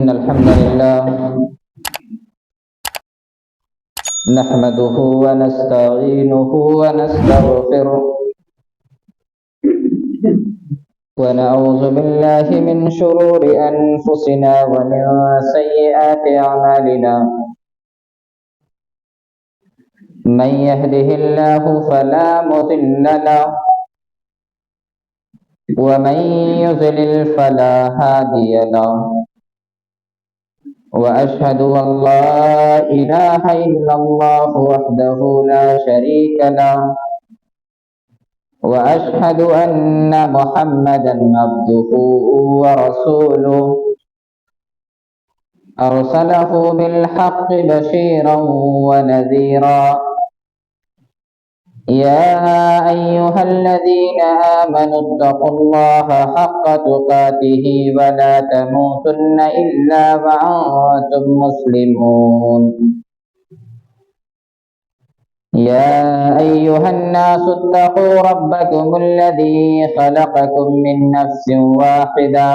إن الحمد لله نحمده ونستعينه ونستغفره ونعوذ بالله من شرور أنفسنا ومن سيئات أعمالنا من يهده الله فلا مضل له ومن يضلل فلا هادي له وأشهد أن لا إله إلا الله وحده لا شريك له وأشهد أن محمدا عبده ورسوله أرسله بالحق بشيرا ونذيرا يا أيها الذين آمنوا اتقوا الله حق تقاته ولا تموتن إلا وأنتم مسلمون يا أيها الناس اتقوا ربكم الذي خلقكم من نفس واحدة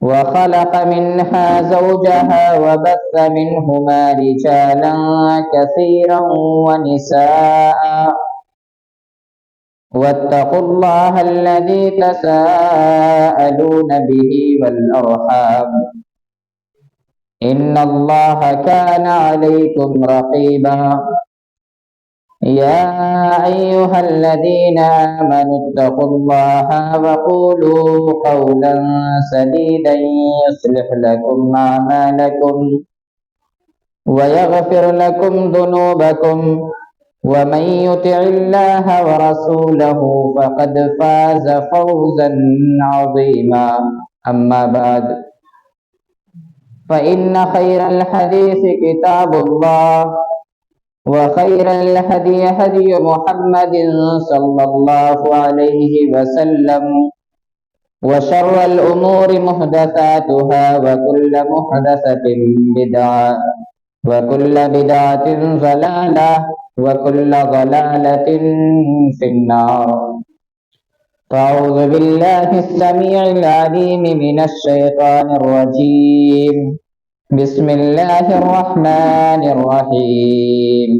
وخلق منها زوجها وبث منهما رجالا كثيرا ونساء واتقوا الله الذي تساءلون به والأرحام إن الله كان عليكم رقيبا يا أيها الذين آمنوا اتقوا الله وقولوا قولا سديدا يصلح لكم أعمالكم ويغفر لكم ذنوبكم ومن يطع الله ورسوله فقد فاز فوزا عظيما أما بعد فإن خير الحديث كتاب الله وخير الهدي هدي محمد صلى الله عليه وسلم وشر الأمور محدثاتها وكل محدثة بدعة وكل بدعة ضلالة وكل ضلالة في النار أعوذ بالله السميع العليم من الشيطان الرجيم بسم الله الرحمن الرحيم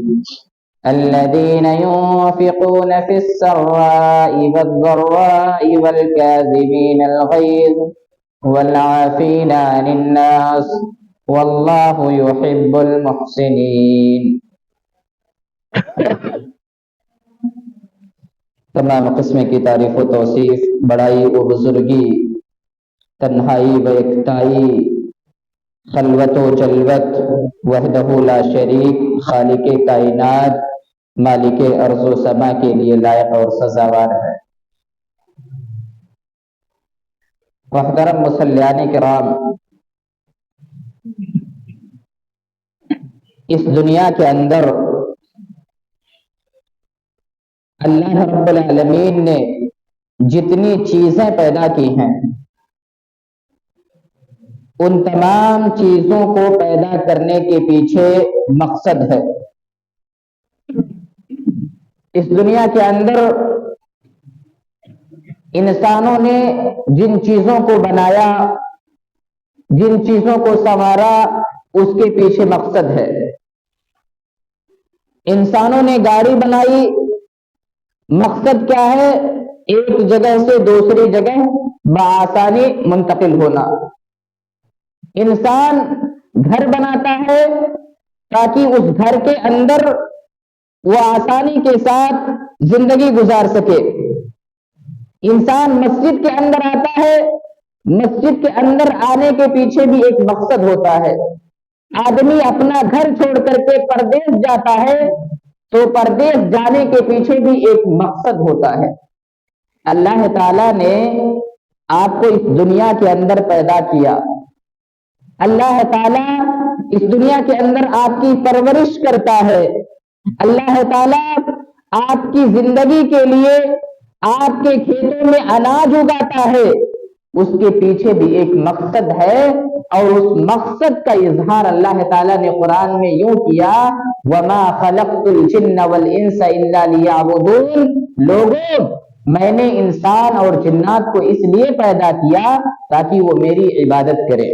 الذين ينفقون في السراء والضراء والكاظمين الغيظ والعافين عن الناس والله يحب المحسنين تمام قسم کی تعریف و توصیف بڑائی و بزرگی تنہائی و یکتائی خلوت و جلوت وحدہ لا شریک خالق کائنات مالک ارض و سما کے لیے لائق اور سزاوار ہے۔ محترم مصلیان کرام، اس دنیا کے اندر اللہ رب العالمین نے جتنی چیزیں پیدا کی ہیں ان تمام چیزوں کو پیدا کرنے کے پیچھے مقصد ہے۔ اس دنیا کے اندر انسانوں نے جن چیزوں کو بنایا، جن چیزوں کو سنوارا، اس کے پیچھے مقصد ہے۔ انسانوں نے گاڑی بنائی، مقصد کیا ہے؟ ایک جگہ سے دوسری جگہ بآسانی منتقل ہونا۔ انسان گھر بناتا ہے تاکہ اس گھر کے اندر وہ آسانی کے ساتھ زندگی گزار سکے۔ انسان مسجد کے اندر آتا ہے، مسجد کے اندر آنے کے پیچھے بھی ایک مقصد ہوتا ہے۔ آدمی اپنا گھر چھوڑ کر کے پردیس جاتا ہے تو پردیس جانے کے پیچھے بھی ایک مقصد ہوتا ہے۔ اللہ تعالیٰ نے آپ کو اس دنیا کے اندر پیدا کیا، اللہ تعالیٰ اس دنیا کے اندر آپ کی پرورش کرتا ہے، اللہ تعالیٰ آپ کی زندگی کے لیے آپ کے کھیتوں میں اناج اگاتا ہے، اس کے پیچھے بھی ایک مقصد ہے، اور اس مقصد کا اظہار اللہ تعالیٰ نے قرآن میں یوں کیا، وَمَا خَلَقْتُ الْجِنَّ وَالْإِنسَ إِلَّا لِيَعْبُدُونِ، لوگوں میں نے انسان اور جنات کو اس لیے پیدا کیا تاکہ وہ میری عبادت کرے۔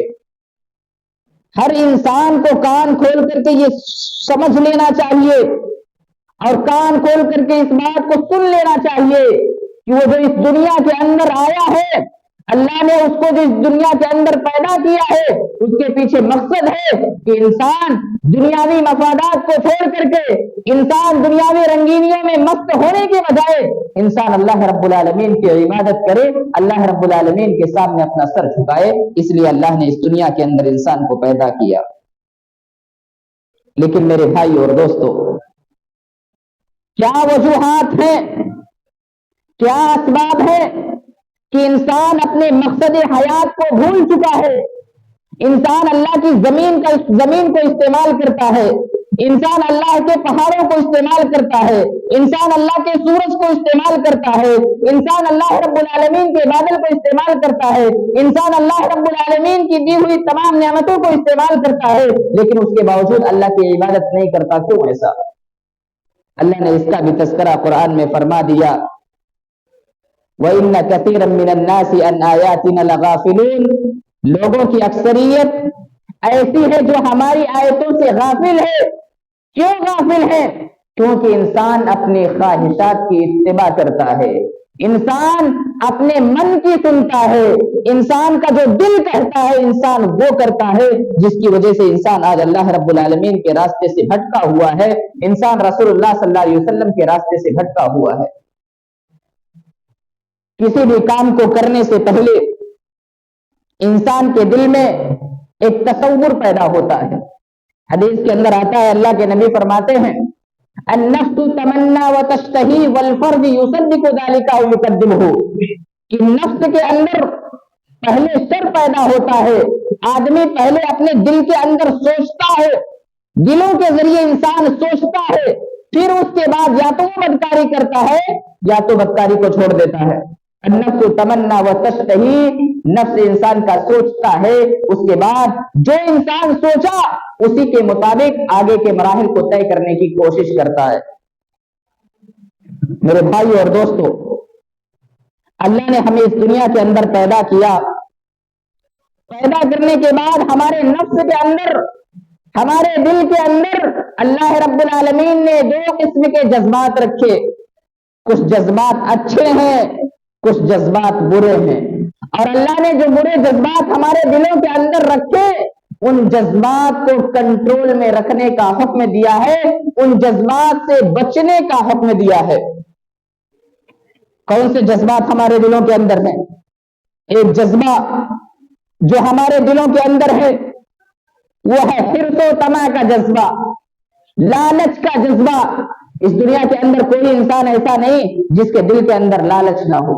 ہر انسان کو کان کھول کر کے یہ سمجھ لینا چاہیے اور کان کھول کر کے اس بات کو سن لینا چاہیے کہ وہ جو اس دنیا کے اندر آیا ہے، اللہ نے اس کو جو اس دنیا کے اندر پیدا کیا ہے، اس کے پیچھے مقصد ہے کہ انسان دنیاوی مفادات کو چھوڑ کر کے، انسان دنیاوی رنگینیوں میں مست ہونے کے بجائے انسان اللہ رب العالمین کی عبادت کرے، اللہ رب العالمین کے سامنے اپنا سر جھکائے۔ اس لیے اللہ نے اس دنیا کے اندر انسان کو پیدا کیا۔ لیکن میرے بھائی اور دوستو، کیا وجوہات ہیں، کیا اسباب ہے کہ انسان اپنے مقصد حیات کو بھول چکا ہے؟ انسان اللہ کی زمین کو استعمال کرتا ہے، انسان اللہ کے پہاڑوں کو استعمال کرتا ہے، انسان اللہ کے سورج کو استعمال کرتا ہے، انسان اللہ رب العالمین کے بادل کو استعمال کرتا ہے، انسان اللہ رب العالمین کی دی ہوئی تمام نعمتوں کو استعمال کرتا ہے، لیکن اس کے باوجود اللہ کی عبادت نہیں کرتا۔ کیوں ایسا؟ اللہ نے اس کا بھی تذکرہ قرآن میں فرما دیا، وَإِنَّ كَثِيرًا مِّنَ النَّاسِ عَنْ آيَاتِنَا لَغَافِلُونَ، لوگوں کی اکثریت ایسی ہے جو ہماری آیتوں سے غافل ہے۔ کیوں غافل ہے؟ کیونکہ انسان اپنے خواہشات کی اتباع کرتا ہے، انسان اپنے من کی سنتا ہے، انسان کا جو دل کہتا ہے انسان وہ کرتا ہے، جس کی وجہ سے انسان آج اللہ رب العالمین کے راستے سے بھٹکا ہوا ہے، انسان رسول اللہ صلی اللہ علیہ وسلم کے راستے سے بھٹکا ہوا ہے۔ کسی بھی کام کو کرنے سے پہلے انسان کے دل میں ایک تصور پیدا ہوتا ہے۔ حدیث کے اندر آتا ہے، اللہ کے نبی فرماتے ہیں، النفس تمنا وتشتہی والفرد یصدق ذلك او یکذبہ، کہ نفس کے اندر پہلے شر پیدا ہوتا ہے، آدمی پہلے اپنے دل کے اندر سوچتا ہے، دلوں کے ذریعے انسان سوچتا ہے، پھر اس کے بعد یا تو وہ بدکاری کرتا ہے یا تو بدکاری کو چھوڑ دیتا ہے۔ النفس تمنا وتشتہی، نفس انسان کا سوچتا ہے، اس کے بعد جو انسان سوچا اسی کے مطابق آگے کے مراحل کو طے کرنے کی کوشش کرتا ہے۔ میرے بھائی اور دوستو، اللہ نے ہمیں اس دنیا کے اندر پیدا کیا، پیدا کرنے کے بعد ہمارے نفس کے اندر، ہمارے دل کے اندر اللہ رب العالمین نے دو قسم کے جذبات رکھے، کچھ جذبات اچھے ہیں، کچھ جذبات برے ہیں، اور اللہ نے جو برے جذبات ہمارے دلوں کے اندر رکھے، ان جذبات کو کنٹرول میں رکھنے کا حکم دیا ہے، ان جذبات سے بچنے کا حکم دیا ہے۔ کون سے جذبات ہمارے دلوں کے اندر ہیں؟ ایک جذبہ جو ہمارے دلوں کے اندر ہے وہ ہے حرص و طمع کا جذبہ، لالچ کا جذبہ۔ اس دنیا کے اندر کوئی انسان ایسا نہیں جس کے دل کے اندر لالچ نہ ہو،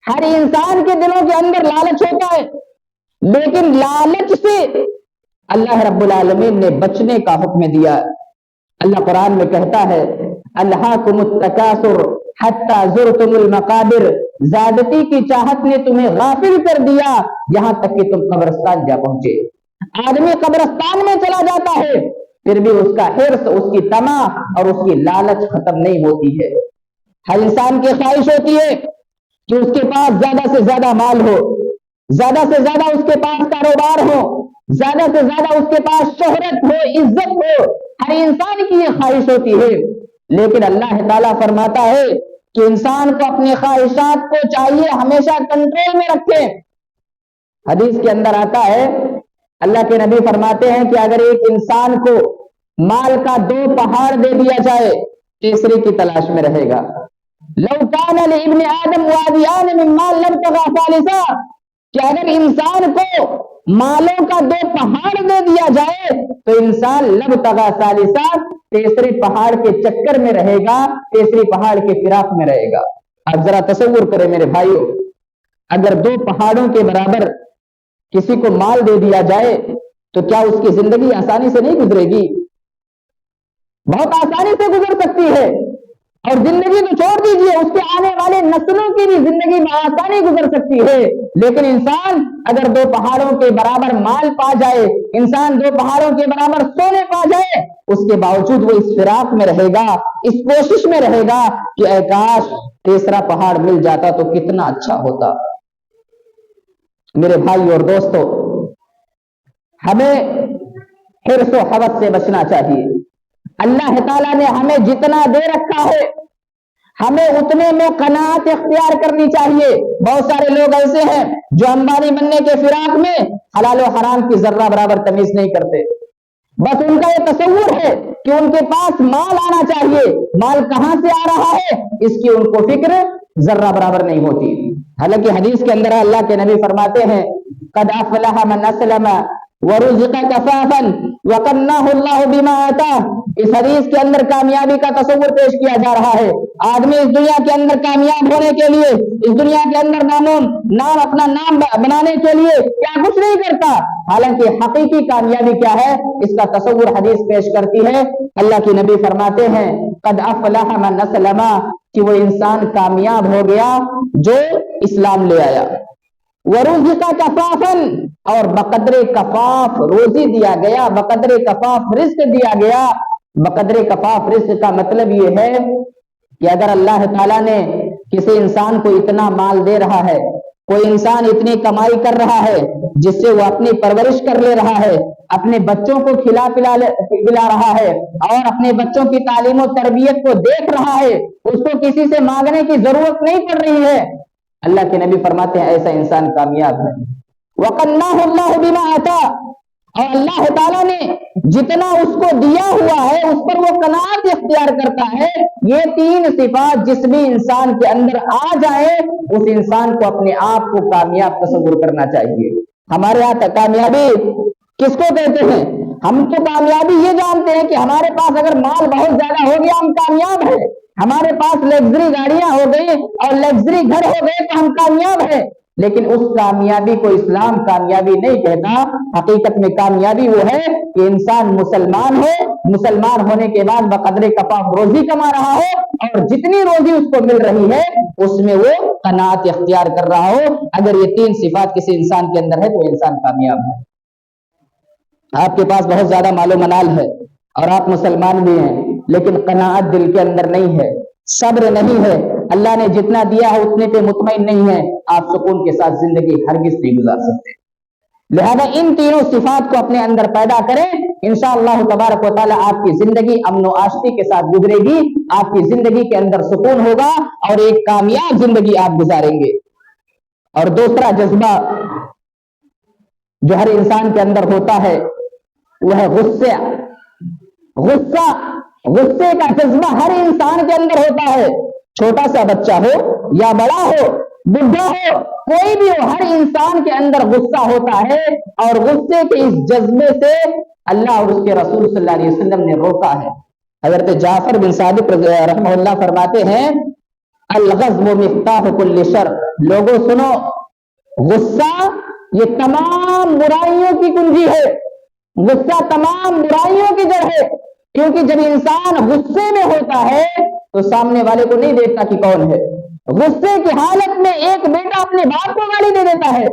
ہر انسان کے دلوں کے اندر لالچ ہوتا ہے، لیکن لالچ سے اللہ رب العالمین نے بچنے کا حکم دیا۔ اللہ قرآن میں کہتا ہے، الہاکم التکاثر حتی زرتم المقابر، زیادتی کی چاہت نے تمہیں غافل کر دیا یہاں تک کہ تم قبرستان جا پہنچے۔ آدمی قبرستان میں چلا جاتا ہے، پھر بھی اس کا حرص، اس کی طمع اور اس کی لالچ ختم نہیں ہوتی ہے۔ ہر انسان کی خواہش ہوتی ہے کہ اس کے پاس زیادہ سے زیادہ مال ہو، زیادہ سے زیادہ اس کے پاس کاروبار ہو، زیادہ سے زیادہ اس کے پاس شہرت ہو، عزت ہو، ہر انسان کی یہ خواہش ہوتی ہے۔ لیکن اللہ تعالیٰ فرماتا ہے کہ انسان کو اپنی خواہشات کو چاہیے ہمیشہ کنٹرول میں رکھے۔ حدیث کے اندر آتا ہے، اللہ کے نبی فرماتے ہیں کہ اگر ایک انسان کو مال کا 2 پہاڑ دے دیا جائے، تیسرے کی تلاش میں رہے گا۔ لو کان لابن آدم وادیان من مال لابتغى ثالثا، کہ اگر انسان کو مالوں کا 2 پہاڑ دے دیا جائے تو انسان لابتغى ثالثا، تیسرے پہاڑ کے چکر میں رہے گا، تیسرے پہاڑ کے فراق میں رہے گا۔ اب ذرا تصور کریں میرے بھائیوں، اگر 2 پہاڑوں کے برابر کسی کو مال دے دیا جائے تو کیا اس کی زندگی آسانی سے نہیں گزرے گی؟ بہت آسانی سے گزر سکتی ہے، اور زندگی تو چھوڑ دیجیے، اس کے آنے والے نسلوں کی بھی زندگی میں آسانی گزر سکتی ہے۔ لیکن انسان اگر 2 پہاڑوں کے برابر مال پا جائے، انسان 2 پہاڑوں کے برابر سونے پا جائے، اس کے باوجود وہ اس فراق میں رہے گا، اس کوشش میں رہے گا کہ اے کاش تیسرا پہاڑ مل جاتا تو کتنا اچھا ہوتا۔ میرے بھائی اور دوستو، ہمیں حرص و حوث سے بچنا چاہیے. اللہ تعالیٰ نے ہمیں جتنا دے رکھا ہے ہمیں اتنے میں قناعت اختیار کرنی چاہیے. بہت سارے لوگ ایسے ہیں جو امبانی بننے کے فراق میں حلال و حرام کی ذرہ برابر تمیز نہیں کرتے. بس ان کا یہ تصور ہے کہ ان کے پاس مال آنا چاہیے، مال کہاں سے آ رہا ہے اس کی ان کو فکر ذرہ برابر نہیں ہوتی. حالانکہ حدیث کے اندر اللہ کے نبی فرماتے ہیں قد افلح من اسلم ورزق کفافا وقناه الله بما آتاه. اس حدیث کے اندر کامیابی کا تصور پیش کیا جا رہا ہے. آدمی اس دنیا کے اندر کامیاب ہونے کے لیے، اس دنیا کے اندر نام اپنا نام بنانے کے لیے کیا کچھ نہیں کرتا، حالانکہ حقیقی کامیابی کیا ہے اس کا تصور حدیث پیش کرتی ہے. اللہ کے نبی فرماتے ہیں قد افلح من اسلم، کہ وہ انسان کامیاب ہو گیا جو اسلام لے آیا. ورزق کفافا، اور بقدر کفاف روزی دیا گیا، بقدر کفاف رزق دیا گیا. بقدر کفاف رزق کا مطلب یہ ہے کہ اگر اللہ تعالیٰ نے کسی انسان کو اتنا مال دے رہا ہے، کوئی انسان اتنی کمائی کر رہا ہے جس سے وہ اپنی پرورش کر لے رہا ہے، اپنے بچوں کو کھلا پلا رہا ہے اور اپنے بچوں کی تعلیم و تربیت کو دیکھ رہا ہے، اس کو کسی سے مانگنے کی ضرورت نہیں پڑ رہی ہے، اللہ کے نبی فرماتے ہیں ایسا انسان کامیاب ہے. وَقَنَّاهُ اللَّهُ بِمَا آتَا، اور اللہ تعالیٰ نے جتنا اس کو دیا ہوا ہے اس پر وہ قناعت اختیار کرتا ہے. یہ تین صفات جس بھی انسان کے اندر آ جائے اس انسان کو اپنے آپ کو کامیاب تصور کرنا چاہیے. ہمارے یہاں کامیابی کس کو کہتے ہیں؟ ہم تو کامیابی یہ جانتے ہیں کہ ہمارے پاس اگر مال بہت زیادہ ہو گیا ہم کامیاب ہیں، ہمارے پاس لگژری گاڑیاں ہو گئی اور لگژری گھر ہو گئے تو ہم کامیاب ہیں. لیکن اس کامیابی کو اسلام کامیابی نہیں کہتا. حقیقت میں کامیابی وہ ہے کہ انسان مسلمان ہو، مسلمان ہونے کے بعد بقدر کفاف روزی کما رہا ہو اور جتنی روزی اس کو مل رہی ہے اس میں وہ قناعت اختیار کر رہا ہو. اگر یہ تین صفات کسی انسان کے اندر ہے تو انسان کامیاب ہے. آپ کے پاس بہت زیادہ مال و منال ہے اور آپ مسلمان بھی ہیں، لیکن قناعت دل کے اندر نہیں ہے، صبر نہیں ہے، اللہ نے جتنا دیا ہے اتنے پہ مطمئن نہیں ہے، آپ سکون کے ساتھ زندگی ہرگز نہیں گزار سکتے. لہذا ان تینوں صفات کو اپنے اندر پیدا کریں، انشاءاللہ تبارک و تعالی آپ کی زندگی امن و عاشقی کے ساتھ گزرے گی، آپ کی زندگی کے اندر سکون ہوگا اور ایک کامیاب زندگی آپ گزاریں گے. اور دوسرا جذبہ جو ہر انسان کے اندر ہوتا ہے وہ ہے غصہ. غصے کا جذبہ ہر انسان کے اندر ہوتا ہے، چھوٹا سا بچہ ہو یا بڑا ہو، بڈھا ہو، کوئی بھی ہو، ہر انسان کے اندر غصہ ہوتا ہے. اور غصے کے اس جذبے سے اللہ اور اس کے رسول صلی اللہ علیہ وسلم نے روکا ہے. حضرت جعفر بن صادق رحمہ اللہ فرماتے ہیں الغضب مفتاح کل شر. لوگوں سنو، غصہ یہ تمام برائیوں کی کنجی ہے، غصہ تمام برائیوں کی جڑ ہے. کیونکہ جب انسان غصے میں ہوتا ہے تو سامنے والے کو نہیں دیکھتا کہ کون ہے. غصے کی حالت میں ایک بیٹا اپنے باپ کو گالی دے دیتا ہے،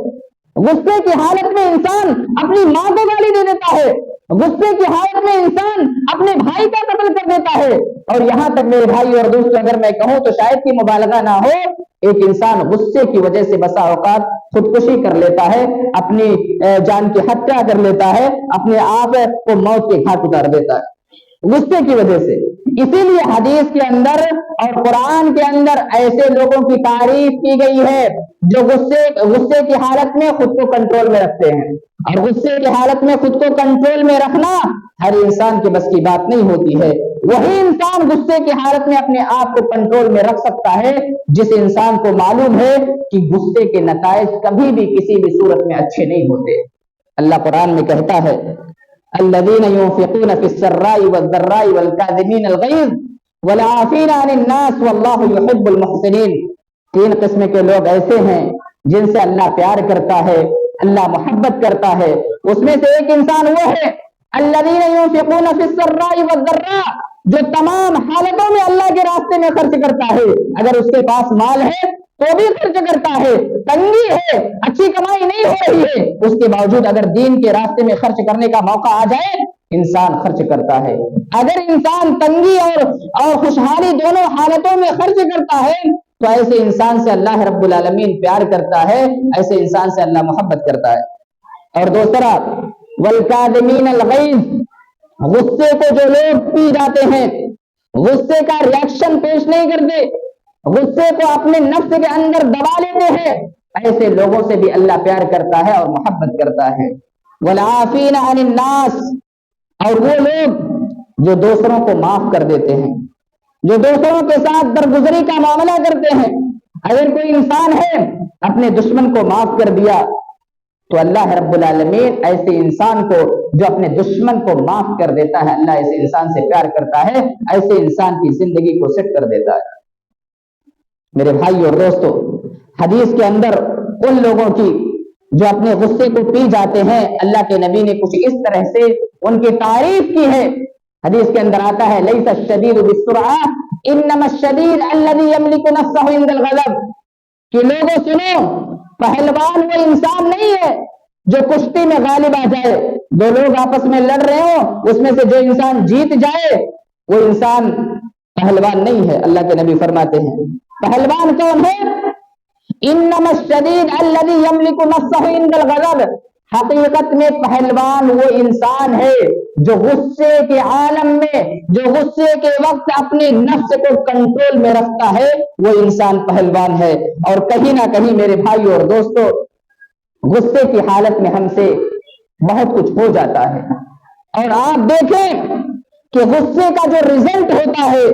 غصے کی حالت میں انسان اپنی ماں کو گالی دے دیتا ہے، غصے کی حالت میں انسان اپنے بھائی کا قتل کر دیتا ہے. اور یہاں تک میرے بھائی اور دوست اگر میں کہوں تو شاید کی مبالغہ نہ ہو، ایک انسان غصے کی وجہ سے بسا اوقات خودکشی کر لیتا ہے، اپنی جان کی ہتیا کر لیتا ہے، اپنے آپ کو موت کے گھاٹ اتار دیتا ہے غصے کی وجہ سے. اسی لیے حدیث کے اندر اور قرآن کے اندر ایسے لوگوں کی تعریف کی گئی ہے جو غصے کی حالت میں خود کو کنٹرول میں رکھتے ہیں. اور غصے کی حالت میں خود کو کنٹرول میں رکھنا ہر انسان کے بس کی بات نہیں ہوتی ہے. وہی انسان غصے کی حالت میں اپنے آپ کو کنٹرول میں رکھ سکتا ہے جس انسان کو معلوم ہے کہ غصے کے نتائج کبھی بھی کسی بھی صورت میں اچھے نہیں ہوتے. اللہ قرآن میں کہتا ہے الذين ينفقون في السراء والضراء والكاظمين الغيظ والعافين عن الناس والله يحب المحسنين. تین قسم کے لوگ ایسے ہیں جن سے اللہ پیار کرتا ہے، اللہ محبت کرتا ہے. اس میں سے ایک انسان وہ ہے الذين ينفقون في السراء والضراء، جو تمام حالتوں میں اللہ کے راستے میں خرچ کرتا ہے. اگر اس کے پاس مال ہے تو بھی خرچ کرتا ہے، تنگی ہے، اچھی کمائی نہیں ہو رہی ہے، اس کے باوجود اگر دین کے راستے میں خرچ کرنے کا موقع آ جائے انسان خرچ کرتا ہے. اگر انسان تنگی اور خوشحالی دونوں حالتوں میں خرچ کرتا ہے تو ایسے انسان سے اللہ رب العالمین پیار کرتا ہے، ایسے انسان سے اللہ محبت کرتا ہے. اور دوسرا والکاظمین الغیظ، غصے کو جو لوگ پی جاتے ہیں، غصے کا ریاکشن پیش نہیں کرتے، غصے کو اپنے نفس کے اندر دبا لیتے ہیں، ایسے لوگوں سے بھی اللہ پیار کرتا ہے اور محبت کرتا ہے۔ والعافین عن الناس، اور وہ لوگ جو دوسروں کو معاف کر دیتے ہیں، جو دوسروں کے ساتھ درگزری کا معاملہ کرتے ہیں۔ اگر کوئی انسان ہے اپنے دشمن کو معاف کر دیا تو اللہ رب العالمین ایسے انسان کو جو اپنے دشمن کو معاف کر دیتا ہے، اللہ ایسے انسان سے پیار کرتا ہے، ایسے انسان کی زندگی کو سیٹ کر دیتا ہے۔ میرے بھائی اور دوستو، حدیث کے اندر ان لوگوں کی جو اپنے غصے کو پی جاتے ہیں، اللہ کے نبی نے کچھ اس طرح سے ان کی تعریف کی ہے۔ حدیث کے اندر آتا ہے لیس الشدید بالسرعہ انما الشدید الذی یملک نفسہ عند الغضب، کہ لوگوں سنو، پہلوان وہ انسان نہیں ہے جو کشتی میں غالب آ جائے، دو لوگ آپس میں لڑ رہے ہو، اس میں سے جو انسان جیت جائے وہ انسان پہلوان نہیں ہے۔ اللہ کے نبی فرماتے ہیں پہلوان کون ہے؟ انما الشدید الذی یملک نفسہ عند الغضب، حقیقت میں پہلوان وہ انسان ہے جو غصے کے عالم میں، جو غصے کے وقت اپنے نفس کو کنٹرول میں رکھتا ہے، وہ انسان پہلوان ہے۔ اور کہیں نہ کہیں میرے بھائی اور دوستو، غصے کی حالت میں ہم سے بہت کچھ ہو جاتا ہے، اور آپ دیکھیں کہ غصے کا جو رزلٹ ہوتا ہے،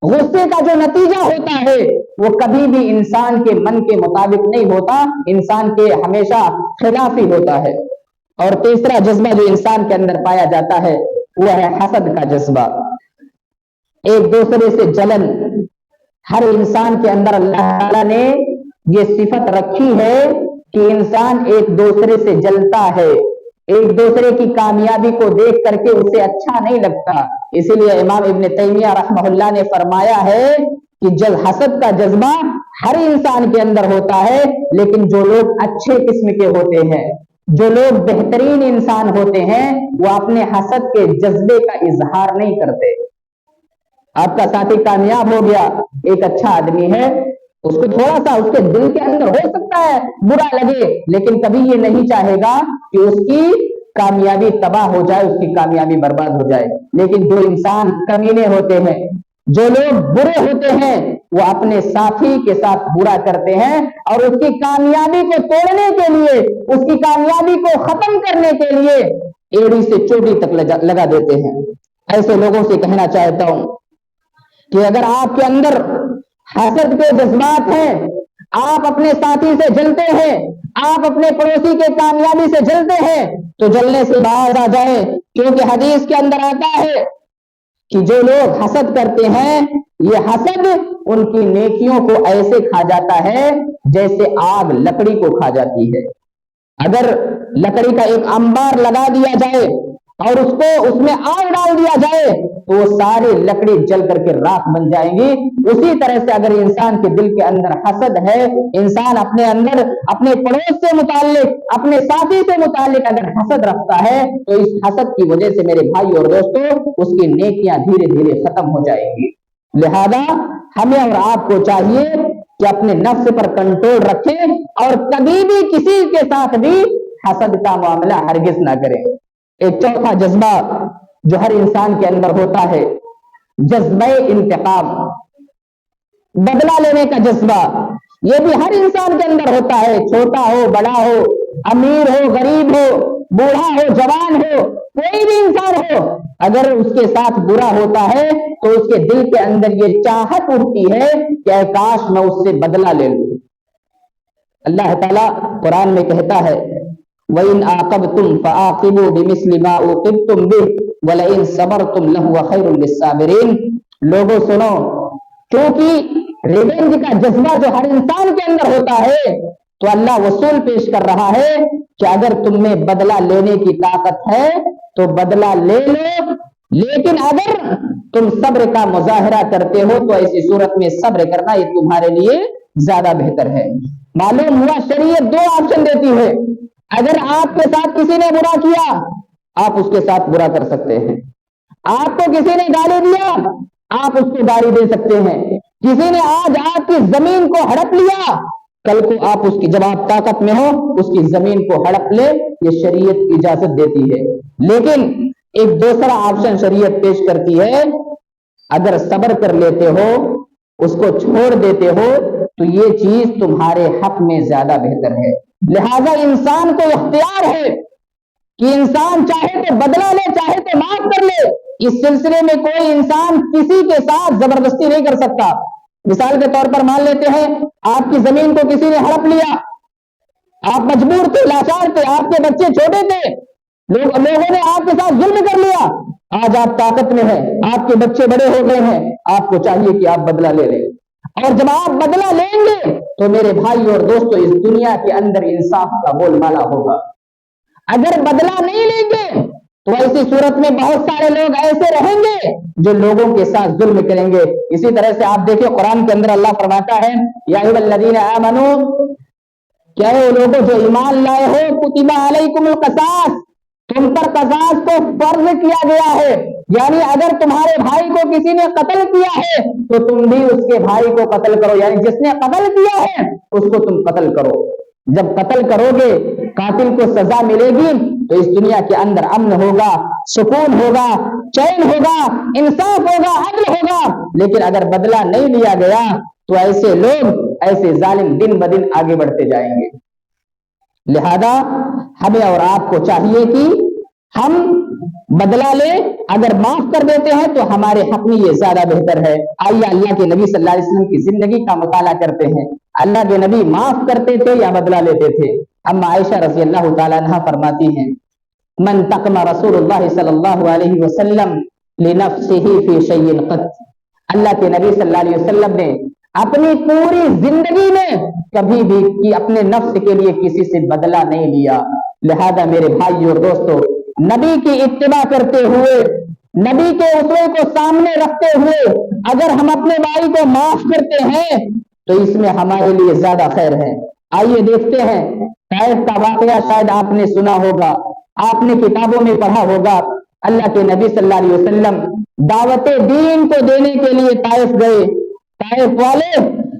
غصے کا جو نتیجہ ہوتا ہے، وہ کبھی بھی انسان کے من کے مطابق نہیں ہوتا، انسان کے ہمیشہ خلاف ہی ہوتا ہے۔ اور تیسرا جذبہ جو انسان کے اندر پایا جاتا ہے وہ ہے حسد کا جذبہ، ایک دوسرے سے جلن۔ ہر انسان کے اندر اللہ تعالیٰ نے یہ صفت رکھی ہے کہ انسان ایک دوسرے سے جلتا ہے، ایک دوسرے کی کامیابی کو دیکھ کر کے اسے اچھا نہیں لگتا۔ اسی لیے امام ابن تیمیہ رحمہ اللہ نے فرمایا ہے کہ جب حسد کا جذبہ ہر انسان کے اندر ہوتا ہے، لیکن جو لوگ اچھے قسم کے ہوتے ہیں، جو لوگ بہترین انسان ہوتے ہیں، وہ اپنے حسد کے جذبے کا اظہار نہیں کرتے۔ آپ کا ساتھی کامیاب ہو گیا، ایک اچھا آدمی ہے، اس کو تھوڑا سا اس کے دل کے اندر ہو سکتا ہے برا لگے، لیکن کبھی یہ نہیں چاہے گا کہ اس کی کامیابی تباہ ہو جائے، اس کی کامیابی برباد ہو جائے۔ لیکن جو انسان کمینے ہوتے ہیں، جو لوگ برے ہوتے ہیں، وہ اپنے ساتھی کے ساتھ برا کرتے ہیں اور اس کی کامیابی کو توڑنے کے لیے، اس کی کامیابی کو ختم کرنے کے لیے ایڑی سے چوٹی تک لگا دیتے ہیں۔ ایسے لوگوں سے کہنا چاہتا ہوں کہ اگر آپ کے اندر حسد کے جذبات ہیں، آپ اپنے ساتھی سے جلتے ہیں، آپ اپنے پڑوسی کے کامیابی سے جلتے ہیں، تو جلنے سے باہر آ جائیں، کیونکہ حدیث کے اندر آتا ہے کہ جو لوگ حسد کرتے ہیں، یہ حسد ان کی نیکیوں کو ایسے کھا جاتا ہے جیسے آگ لکڑی کو کھا جاتی ہے۔ اگر لکڑی کا ایک انبار لگا دیا جائے اور اس میں آگ ڈال دیا جائے تو وہ ساری لکڑی جل کر کے راکھ بن جائیں گی۔ اسی طرح سے اگر انسان کے دل کے اندر حسد ہے، انسان اپنے اندر اپنے پڑوس سے متعلق، اپنے ساتھی سے متعلق اگر حسد رکھتا ہے تو اس حسد کی وجہ سے میرے بھائی اور دوستوں اس کی نیکیاں دھیرے دھیرے ختم ہو جائیں گی۔ لہذا ہمیں اور آپ کو چاہیے کہ اپنے نفس پر کنٹرول رکھیں اور کبھی بھی کسی کے ساتھ بھی حسد کا معاملہ ہرگز نہ کریں۔ ایک چوتھا جذبہ جو ہر انسان کے اندر ہوتا ہے، جذبہ انتقام، بدلہ لینے کا جذبہ، یہ بھی ہر انسان کے اندر ہوتا ہے، چھوٹا ہو بڑا ہو، امیر ہو غریب ہو، بوڑھا ہو جوان ہو، کوئی بھی انسان ہو، اگر اس کے ساتھ برا ہوتا ہے تو اس کے دل کے اندر یہ چاہت اٹھتی ہے کہ اے کاش میں اس سے بدلہ لے لوں۔ اللہ تعالیٰ قرآن میں کہتا ہے وَإِنْ عَاقَبْتُمْ فَعَاقِبُوا بِمِثْلِ مَا عُوقِبْتُمْ بِهِ وَلَئِنْ صَبَرْتُمْ لَهُوَ خَيْرٌ لِلصَّابِرِينَ۔ لوگوں سنو، کیونکہ ریونج کا جذبہ جو ہر انسان کے اندر ہوتا ہے تو اللہ وصول پیش کر رہا ہے کہ اگر تم میں بدلہ لینے کی طاقت ہے تو بدلہ لے لو، لیکن اگر تم صبر کا مظاہرہ کرتے ہو تو ایسی صورت میں صبر کرنا یہ تمہارے لیے زیادہ بہتر ہے۔ معلوم ہوا شریعت دو آپشن دیتی ہے، اگر آپ کے ساتھ کسی نے برا کیا آپ اس کے ساتھ برا کر سکتے ہیں، آپ کو کسی نے گالی دیا آپ اس کو گالی دے سکتے ہیں، کسی نے آج آپ کی زمین کو ہڑپ لیا کل کو آپ اس کی جب آپ طاقت میں ہو اس کی زمین کو ہڑپ لے، یہ شریعت اجازت دیتی ہے۔ لیکن ایک دوسرا آپشن شریعت پیش کرتی ہے، اگر صبر کر لیتے ہو، اس کو چھوڑ دیتے ہو تو یہ چیز تمہارے حق میں زیادہ بہتر ہے۔ لہذا انسان کو اختیار ہے کہ انسان چاہے تو بدلہ لے، چاہے تو معاف کر لے۔ اس سلسلے میں کوئی انسان کسی کے ساتھ زبردستی نہیں کر سکتا۔ مثال کے طور پر مان لیتے ہیں آپ کی زمین کو کسی نے ہڑپ لیا، آپ مجبور تھے، لاچار تھے، آپ کے بچے چھوٹے تھے، لوگوں نے آپ کے ساتھ ظلم کر لیا، آج آپ طاقت میں ہیں، آپ کے بچے بڑے ہو گئے ہیں، آپ کو چاہیے کہ آپ بدلہ لے لیں۔ اور جب آپ بدلہ لیں گے تو میرے بھائی اور دوستو اس دنیا کے اندر انصاف کا بول بالا ہوگا۔ اگر بدلہ نہیں لیں گے تو ایسی صورت میں بہت سارے لوگ ایسے رہیں گے جو لوگوں کے ساتھ ظلم کریں گے۔ اسی طرح سے آپ دیکھیں قرآن کے اندر اللہ فرماتا ہے یا ایھا الذین آمنوا، کیا وہ لوگوں جو ایمان لائے ہو، کتب علیکم القصاص، تم پر قصاص کو فرض کیا گیا ہے، یعنی اگر تمہارے بھائی کو کسی نے قتل کیا ہے تو تم بھی اس کے بھائی کو قتل کرو، یعنی جس نے قتل کیا ہے اس کو تم قتل کرو۔ جب قتل کرو گے قاتل کو سزا ملے گی تو اس دنیا کے اندر امن ہوگا، سکون ہوگا، چین ہوگا، انصاف ہوگا، عدل ہوگا۔ لیکن اگر بدلہ نہیں لیا گیا تو ایسے لوگ، ایسے ظالم دن بدن آگے بڑھتے جائیں گے۔ لہذا ہمیں اور آپ کو چاہیے کہ ہم بدلہ لیں، اگر معاف کر دیتے ہیں تو ہمارے حق میں یہ زیادہ بہتر ہے۔ آئیے اللہ کے نبی صلی اللہ علیہ وسلم کی زندگی کا مطالعہ کرتے ہیں، اللہ کے نبی معاف کرتے تھے یا بدلہ لیتے تھے؟ اما عائشہ رضی اللہ تعالیٰ عنہا فرماتی ہیں من تقم رسول اللہ صلی اللہ علیہ وسلم لنفسہ فی شیء قط، اللہ کے نبی صلی اللہ علیہ وسلم نے اپنی پوری زندگی میں کبھی بھی اپنے نفس کے لیے کسی سے بدلہ نہیں لیا۔ لہذا میرے بھائی اور دوستو، نبی کی اتباع کرتے ہوئے، نبی کے اسوے کو سامنے رکھتے ہوئے اگر ہم اپنے بھائی کو معاف کرتے ہیں تو اس میں ہمارے لیے زیادہ خیر ہے۔ آئیے دیکھتے ہیں طائف کا واقعہ، شاید آپ نے سنا ہوگا، آپ نے کتابوں میں پڑھا ہوگا۔ اللہ کے نبی صلی اللہ علیہ وسلم دعوت دین کو دینے کے لیے طائف گئے، طائف والے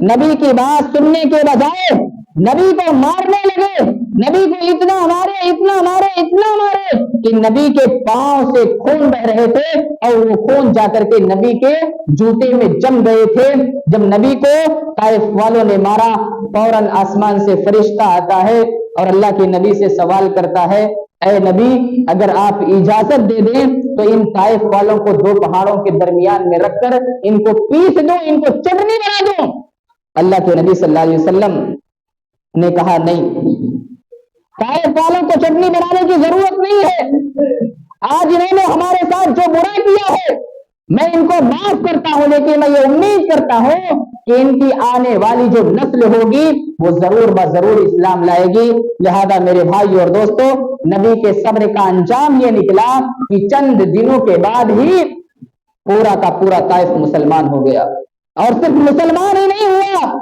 نبی کی بات سننے کے بجائے نبی کو مارنے لگے، نبی کو اتنا مارے اتنا مارے اتنا مارے کہ نبی کے پاؤں سے خون بہ رہے تھے اور وہ خون جا کر کے نبی کے جوتے میں جم گئے تھے۔ جب نبی کو طائف والوں نے مارا، فوراً آسمان سے فرشتہ آتا ہے اور اللہ کے نبی سے سوال کرتا ہے اے نبی اگر آپ اجازت دے دیں تو ان طائف والوں کو دو پہاڑوں کے درمیان میں رکھ کر ان کو پیس دو، ان کو چٹنی بنا دو۔ اللہ کے نبی صلی اللہ علیہ وسلم نے کہا نہیں، طائف والوں کو چٹنی بنانے کی ضرورت نہیں ہے، آج انہوں نے ہمارے ساتھ جو برا کیا ہے میں ان کو معاف کرتا ہوں، لیکن میں یہ امید کرتا ہوں کہ ان کی آنے والی جو نسل ہوگی وہ ضرور ضرور اسلام لائے گی۔ لہذا میرے بھائی اور دوستو، نبی کے صبر کا انجام یہ نکلا کہ چند دنوں کے بعد ہی پورا کا پورا طائف مسلمان ہو گیا، اور صرف مسلمان ہی نہیں ہوا،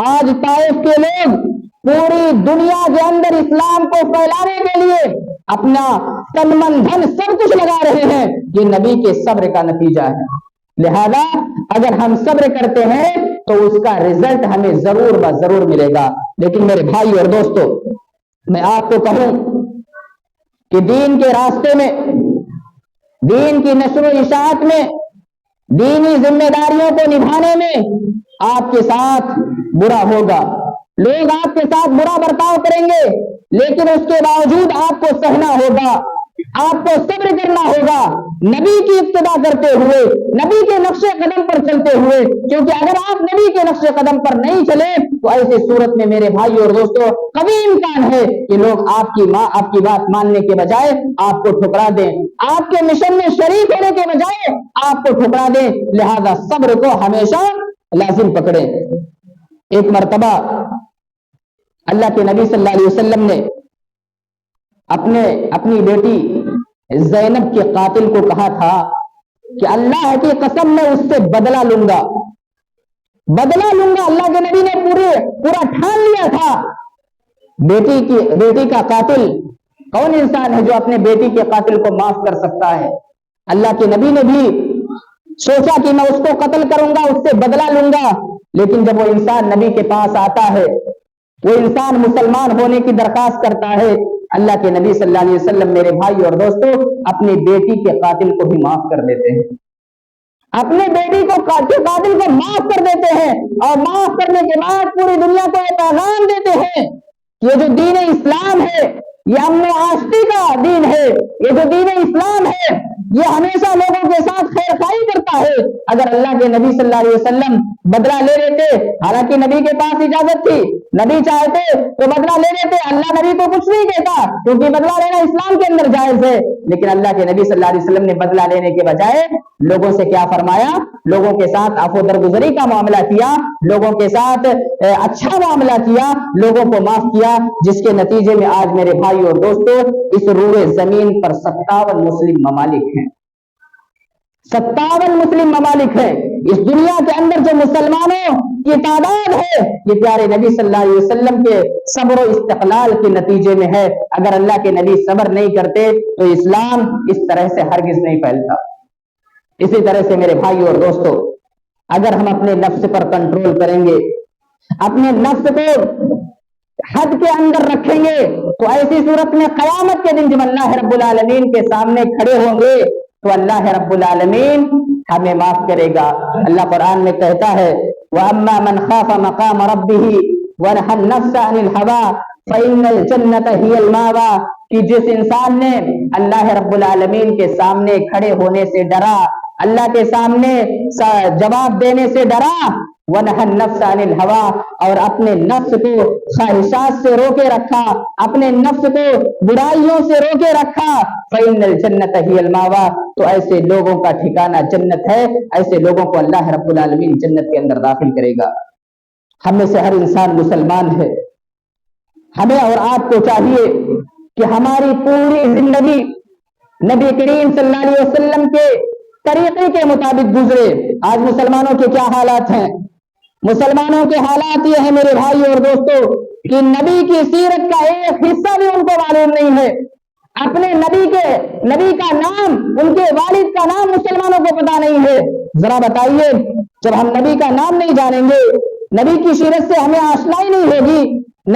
آج طائف کے لوگ پوری دنیا کے اندر اسلام کو پھیلانے کے لیے اپنا تن من دھن سب کچھ لگا رہے ہیں، یہ نبی کے صبر کا نتیجہ ہے۔ لہذا اگر ہم صبر کرتے ہیں تو اس کا رزلٹ ہمیں ضرور ضرور ملے گا۔ لیکن میرے بھائی اور دوستو، میں آپ کو کہوں کہ دین کے راستے میں، دین کی نشر و اشاعت میں، دینی ذمہ داریوں کو نبھانے میں آپ کے ساتھ برا ہوگا، لوگ آپ کے ساتھ برا برتاؤ کریں گے، لیکن اس کے باوجود آپ کو سہنا ہوگا، آپ کو صبر کرنا ہوگا، نبی کی اتباع کرتے ہوئے، نبی کے نقش قدم پر چلتے ہوئے، کیونکہ اگر آپ نبی کے نقش قدم پر نہیں چلے تو ایسی صورت میں میرے بھائی اور دوستو کبھی امکان ہے کہ لوگ آپ کی بات ماننے کے بجائے آپ کو ٹھکرا دیں، آپ کے مشن میں شریک ہونے کے بجائے آپ کو ٹھکرا دیں۔ لہذا صبر کو ہمیشہ لازم پکڑیں۔ ایک مرتبہ اللہ کے نبی صلی اللہ علیہ وسلم نے اپنی بیٹی زینب کے قاتل کو کہا تھا کہ اللہ کی قسم میں اس سے بدلہ لوں گا، بدلہ لوں گا۔ اللہ کے نبی نے پورا ٹھان لیا تھا۔ بیٹی کا قاتل کون انسان ہے جو اپنے بیٹی کے قاتل کو معاف کر سکتا ہے؟ اللہ کے نبی نے بھی سوچا کہ میں اس کو قتل کروں گا، اس سے بدلہ لوں گا، لیکن جب وہ انسان نبی کے پاس آتا ہے وہ انسان مسلمان ہونے کی درخواست کرتا ہے، اللہ کے نبی صلی اللہ علیہ وسلم میرے بھائی اور دوستوں اپنی بیٹی کے قاتل کو بھی معاف کر دیتے ہیں، اپنے بیٹی کو قاتل کو معاف کر دیتے ہیں، اور معاف کرنے کے بعد پوری دنیا کو یہ پیغام دیتے ہیں کہ یہ جو دین اسلام ہے یہ امن و آشتی کا دین ہے، یہ جو دین اسلام ہے یہ ہمیشہ لوگوں کے ساتھ خیر خواہی کرتا ہے۔ اگر اللہ کے نبی صلی اللہ علیہ وسلم بدلہ لے لیتے، حالانکہ نبی کے پاس اجازت تھی، نبی چاہتے تو بدلہ لے لیتے، اللہ نبی کو کچھ نہیں کہتا کیونکہ بدلہ لینا اسلام کے اندر جائز ہے، لیکن اللہ کے نبی صلی اللہ علیہ وسلم نے بدلہ لینے کے بجائے لوگوں سے کیا فرمایا؟ لوگوں کے ساتھ عفو درگزری کا معاملہ کیا، لوگوں کے ساتھ اچھا معاملہ کیا، لوگوں کو معاف کیا، جس کے نتیجے میں آج میرے بھائی اور دوستوں اس روئے زمین پر 57 مسلم ممالک ہیں، 57 مسلم ممالک ہیں۔ اس دنیا کے اندر جو مسلمانوں کی تعداد ہے یہ پیارے نبی صلی اللہ علیہ وسلم کے صبر و استقلال کے نتیجے میں ہے۔ اگر اللہ کے نبی صبر نہیں کرتے تو اسلام اس طرح سے ہرگز نہیں پھیلتا۔ اسی طرح سے میرے بھائی اور دوستوں اگر ہم اپنے نفس پر کنٹرول کریں گے، اپنے نفس کو حد کے اندر رکھیں گے، تو ایسی صورت میں قیامت کے دن جب اللہ رب العالمین کے سامنے کھڑے ہوں گے تو اللہ رب العالمین ہمیں معاف کرے گا۔ اللہ قرآن میں کہتا ہے وَأَمَّا مَنْ خَافَ مَقَامَ رَبِّهِ وَنَهَى النَّفْسَ عَنِ الْهَوَىٰ فَإِنَّ الْجَنَّةَ هِيَ الْمَأْوَىٰ، کہ جس انسان نے اللہ رب العالمین کے سامنے کھڑے ہونے سے ڈرا، اللہ کے سامنے جواب دینے سے ڈرا، وَنَهَى النَّفْسَ عَنِ الْهَوَىٰ، اور اپنے نفس کو خواہشات سے روکے رکھا، اپنے نفس کو برائیوں سے روکے رکھا، فَإِنَّ الْجَنَّةَ هِيَ الْمَأْوَىٰ، تو ایسے لوگوں کا ٹھکانہ جنت ہے، ایسے لوگوں کو اللہ رب العالمین جنت کے اندر داخل کرے گا۔ ہم میں سے ہر انسان مسلمان ہے، ہمیں اور آپ کو چاہیے کہ ہماری پوری زندگی نبی کریم صلی اللہ علیہ وسلم کے طریقے کے مطابق گزرے۔ آج مسلمانوں کے کیا حالات ہیں؟ مسلمانوں کے حالات یہ ہیں میرے بھائی اور دوستوں کہ نبی کی سیرت کا ایک حصہ بھی ان کو معلوم نہیں ہے، اپنے نبی کا نام، ان کے والد کا نام مسلمانوں کو پتا نہیں ہے۔ ذرا بتائیے جب ہم نبی کا نام نہیں جانیں گے، نبی کی سیرت سے ہمیں آشنائی نہیں ہوگی،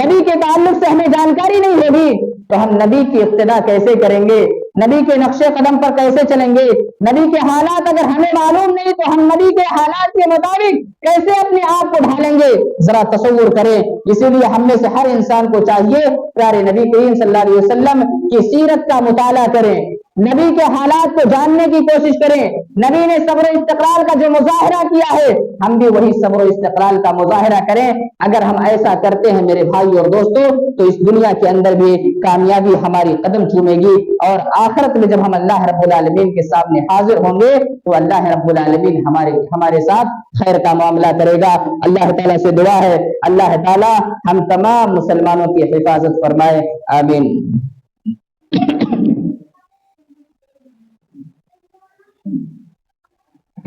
نبی کے تعلق سے ہمیں جانکاری نہیں ہوگی، تو ہم نبی کی اقتدا کیسے کریں گے؟ نبی کے نقش قدم پر کیسے چلیں گے؟ نبی کے حالات اگر ہمیں معلوم نہیں تو ہم نبی کے حالات کے مطابق کیسے اپنے آپ کو ڈھالیں گے؟ ذرا تصور کریں۔ اسی لیے ہم میں سے ہر انسان کو چاہیے پیارے نبی کریم صلی اللہ علیہ وسلم کی سیرت کا مطالعہ کریں، نبی کے حالات کو جاننے کی کوشش کریں۔ نبی نے صبر و استقلال کا جو مظاہرہ کیا ہے ہم بھی وہی صبر و استقلال کا مظاہرہ کریں۔ اگر ہم ایسا کرتے ہیں میرے بھائی اور دوستوں تو اس دنیا کے اندر بھی کامیابی ہماری قدم چومے گی، اور آخرت میں جب ہم اللہ رب العالمین کے سامنے حاضر ہوں گے تو اللہ رب العالمین ہمارے ساتھ خیر کا معاملہ کرے گا۔ اللہ تعالیٰ سے دعا ہے اللہ تعالیٰ ہم تمام مسلمانوں کی حفاظت فرمائے، آمین۔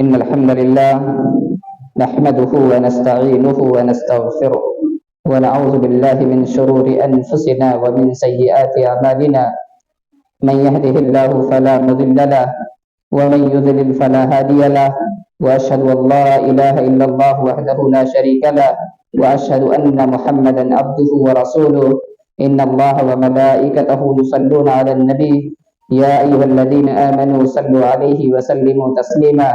ان الحمد لله نحمده ونستعينه ونستغفره ونعوذ بالله من شرور انفسنا ومن سيئات اعمالنا، من يهده الله فلا مضل له ومن يضلل فلا هادي له، واشهد ان لا اله الا الله وحده لا شريك له، واشهد ان محمدا عبده ورسوله، ان الله وملائكته يصلون على النبي، يا ايها الذين امنوا صلوا عليه وسلموا تسليما،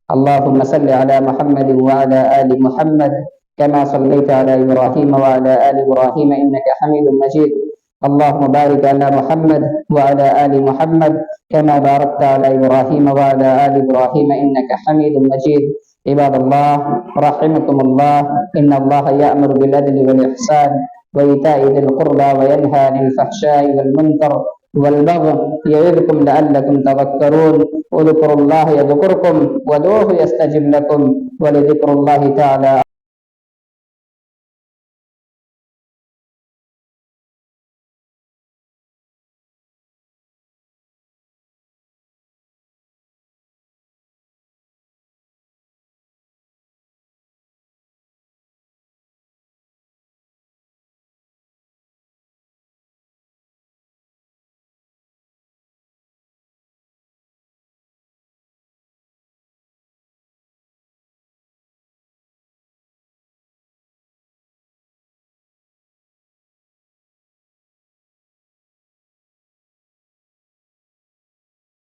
اللهم صل على محمد وعلى آل محمد كما صليت على إبراهيم وعلى آل إبراهيم إنك حميد مجيد، اللهم بارك على محمد وعلى آل محمد كما باركت على إبراهيم وعلى آل إبراهيم إنك حميد مجيد۔ عباد الله رحمكم الله، إن الله يأمر بالعدل والإحسان وإيتاء ذي القربى وينهى عن الفحشاء والمنكر والبغي يعظكم لعلكم تذكرون، اذكروا الله يذكركم وادعوه يستجب لكم، ولذكر الله تعالى